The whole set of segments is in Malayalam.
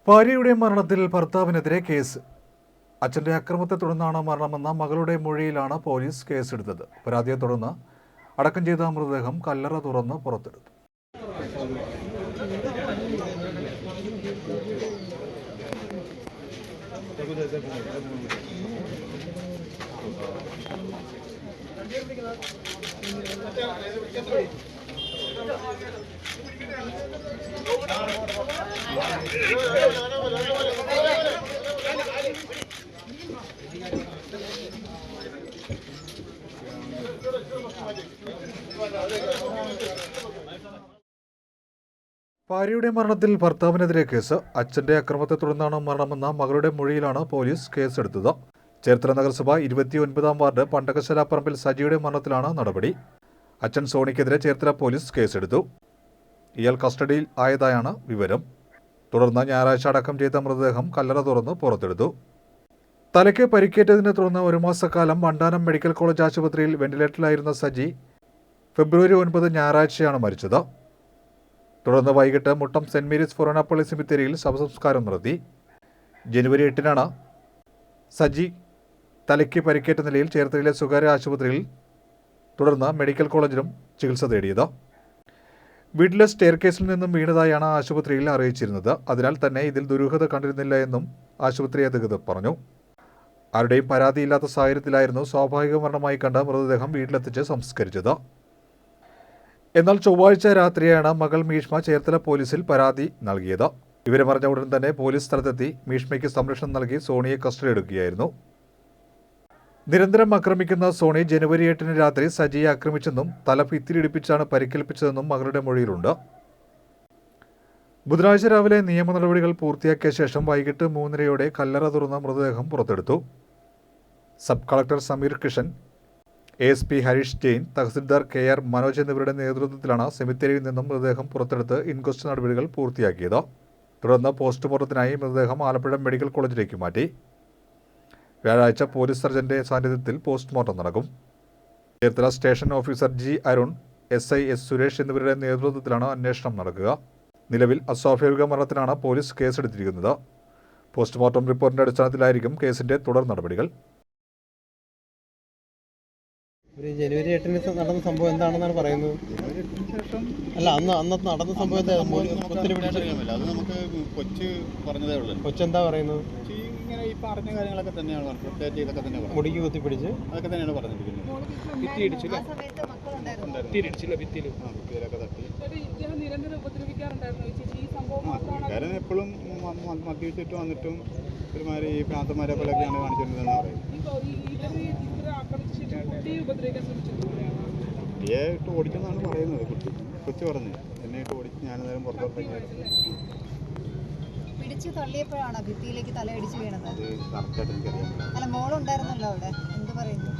ഭാര്യയുടെ മരണത്തിൽ ഭർത്താവിനെതിരെ കേസ്. അച്ഛന്റെ അക്രമത്തെ തുടർന്നാണ് മരണമെന്ന മകളുടെ മൊഴിയിലാണ് പോലീസ് കേസെടുത്തത്. പരാതിയെ തുടർന്ന് അടക്കം ചെയ്ത മൃതദേഹം കല്ലറ തുറന്ന് പുറത്തെടുത്തു. ഭാര്യയുടെ മരണത്തിൽ ഭർത്താവിനെതിരെ കേസ്. അച്ഛന്റെ അക്രമത്തെ തുടർന്നാണ് മരണമെന്ന മകളുടെ മൊഴിയിലാണ് പോലീസ് കേസെടുത്തത്. ചേർത്തല നഗരസഭ 29-ാം വാർഡ് പണ്ടകശാലപ്പറമ്പിൽ സജിയുടെ മരണത്തിലാണ് നടപടി. അച്ഛൻ സോണിക്കെതിരെ ചേർത്തല പോലീസ് കേസെടുത്തു. ഇയാൾ കസ്റ്റഡിയിൽ ആയതായാണ് വിവരം. തുടർന്ന് ഞായറാഴ്ച അടക്കം ചെയ്ത മൃതദേഹം കല്ലറ തുറന്ന് പുറത്തെടുത്തു. തലയ്ക്ക് പരിക്കേറ്റതിനെ തുടർന്ന് 1 മാസക്കാലം വണ്ടാനം മെഡിക്കൽ കോളേജ് ആശുപത്രിയിൽ വെന്റിലേറ്ററിലായിരുന്ന സജി ഫെബ്രുവരി 9 ഞായറാഴ്ചയാണ് മരിച്ചത്. തുടർന്ന് വൈകിട്ട് മുട്ടം സെന്റ് മേരീസ് ഫൊറോനാപ്പള്ളി സെമിത്തേരിയിൽ ശവസംസ്കാരം നടത്തി. ജനുവരി 8-നാണ് സജി തലയ്ക്ക് പരിക്കേറ്റ നിലയിൽ ചേർത്തലയിലെ സ്വകാര്യ ആശുപത്രിയിൽ തുടർന്ന് മെഡിക്കൽ കോളേജിലും ചികിത്സ തേടിയത്. വീട്ടിലെ സ്റ്റെയർ കേസിൽ നിന്നും വീണതായാണ് ആശുപത്രിയിൽ അറിയിച്ചിരുന്നത്. അതിനാൽ തന്നെ ഇതിൽ ദുരൂഹത കണ്ടിരുന്നില്ല എന്നും ആശുപത്രി അധികൃതർ പറഞ്ഞു. ആരുടെയും പരാതിയില്ലാത്ത സാഹചര്യത്തിലായിരുന്നു സ്വാഭാവിക മരണമായി കണ്ട മൃതദേഹം വീട്ടിലെത്തിച്ച് സംസ്കരിച്ചത്. എന്നാൽ ചൊവ്വാഴ്ച രാത്രിയാണ് മകൾ മീഷ്മ ചേർത്തല പോലീസിൽ പരാതി നൽകിയത്. വിവരമറിഞ്ഞ ഉടൻ തന്നെ പോലീസ് സ്ഥലത്തെത്തി മീഷ്മയ്ക്ക് സംരക്ഷണം നൽകി സോണിയെ കസ്റ്റഡി എടുക്കുകയായിരുന്നു. നിരന്തരം ആക്രമിക്കുന്ന സോണി ജനുവരി 8-ന് രാത്രി സജിയെ ആക്രമിച്ചെന്നും തല ഭിത്തിയിലിടിപ്പിച്ചാണ് പരിക്കേൽപ്പിച്ചതെന്നും മകളുടെ മൊഴിയിലുണ്ട്. ബുധനാഴ്ച രാവിലെ നിയമ നടപടികൾ പൂർത്തിയാക്കിയ ശേഷം വൈകിട്ട് 3:30-യോടെ കല്ലറ തുറന്ന മൃതദേഹം പുറത്തെടുത്തു. Sub collector Sameer Kishan, ASP Harish Jain, tahsildar KR Manoj എന്നിവരുടെ നേതൃത്വത്തിലാണ് സെമിത്തേരിയിൽ നിന്നും മൃതദേഹം പുറത്തെടുത്ത് ഇൻക്വസ്റ്റ് നടപടികൾ പൂർത്തിയാക്കിയത്. തുടർന്ന് പോസ്റ്റ്മോർട്ടത്തിനായി മൃതദേഹം ആലപ്പുഴ മെഡിക്കൽ കോളേജിലേക്ക് മാറ്റി. വ്യാഴാഴ്ച പോലീസ് സർജന്റെ സാന്നിധ്യത്തിൽ പോസ്റ്റ്മോർട്ടം നടക്കും. Cherthala station officer G Arun, SI S Suresh എന്നിവരുടെ നേതൃത്വത്തിലാണ് അന്വേഷണം നടക്കുക. നിലവിൽ അസ്വാഭാവിക മരണത്തിനാണ് പോലീസ് കേസെടുത്തിരിക്കുന്നത്. പോസ്റ്റ്മോർട്ടം റിപ്പോർട്ടിന്റെ അടിസ്ഥാനത്തിലായിരിക്കും കേസിന്റെ തുടർ നടപടികൾ. ജനുവരി 8-ന് നടന്ന സംഭവം എന്താണെന്നാണ് പറയുന്നത്? അല്ല, അന്നത്തെ നടന്ന സംഭവം അത് നമുക്ക് പറഞ്ഞതേ ഉള്ളൂ. കൊച്ചെന്താ പറയുന്നത്? ഇങ്ങനെ ഈ പറഞ്ഞ കാര്യങ്ങളൊക്കെ തന്നെയാണ് പറഞ്ഞത്. പ്രത്യേകിച്ച് ഇതൊക്കെ തന്നെ പറഞ്ഞു. മുടിക്ക് കുത്തിപ്പിടിച്ച് അതൊക്കെ തന്നെയാണ് പറഞ്ഞിരിക്കുന്നത്. കാരണം എപ്പോഴും മദ്യപിച്ചിട്ട് വന്നിട്ടും ഒരുമാതിരി ഈ പ്രാന്തന്മാരെ പോലെയൊക്കെയാണ് കാണിച്ചിരുന്നതെന്ന് പറയും. കുട്ടിയെ ഇട്ട് ഓടിച്ചെന്നാണ് പറയുന്നത്. കൊച്ചു പറഞ്ഞു എന്നെ ഇട്ട് ഓടിച്ച് ഞാനന്നേരം പുറത്തോട്ടേക്കായിരുന്നു. പിടിച്ചു തള്ളിയപ്പോഴാണ് ഭിത്തിയിലേക്ക് തലയിടിച്ച് വീണത്. അത് കറക്റ്റായിട്ട് എനിക്കറിയാം. അല്ല, മോളുണ്ടായിരുന്നല്ലോ അവിടെ. എന്ത് പറയുന്നു?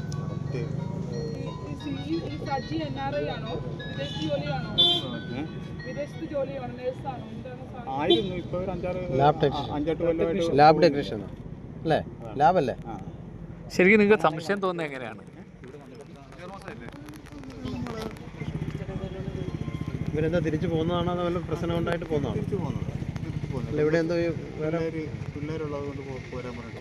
ആയിരുന്നു. ഇപ്പൊ ഒരു 5-8 കൊല്ലമായിട്ട് ലാബ് ടെക്നീഷ്യൻ അല്ലേ? ലാബല്ലേ? ശരിക്കും നിങ്ങൾക്ക് സംശയം തോന്നുന്നത് എങ്ങനെയാണ്? ഇവരെന്താ തിരിച്ചു പോകുന്നതാണോ അതോ വല്ല പ്രശ്നം ഉണ്ടായിട്ട് പോകുന്നതാണോ? തിരിച്ചു പോകുന്നത്. ഇവിടെ എന്തോ പിള്ളേരുള്ളത് കൊണ്ട് പോരാൻ പറഞ്ഞിട്ട്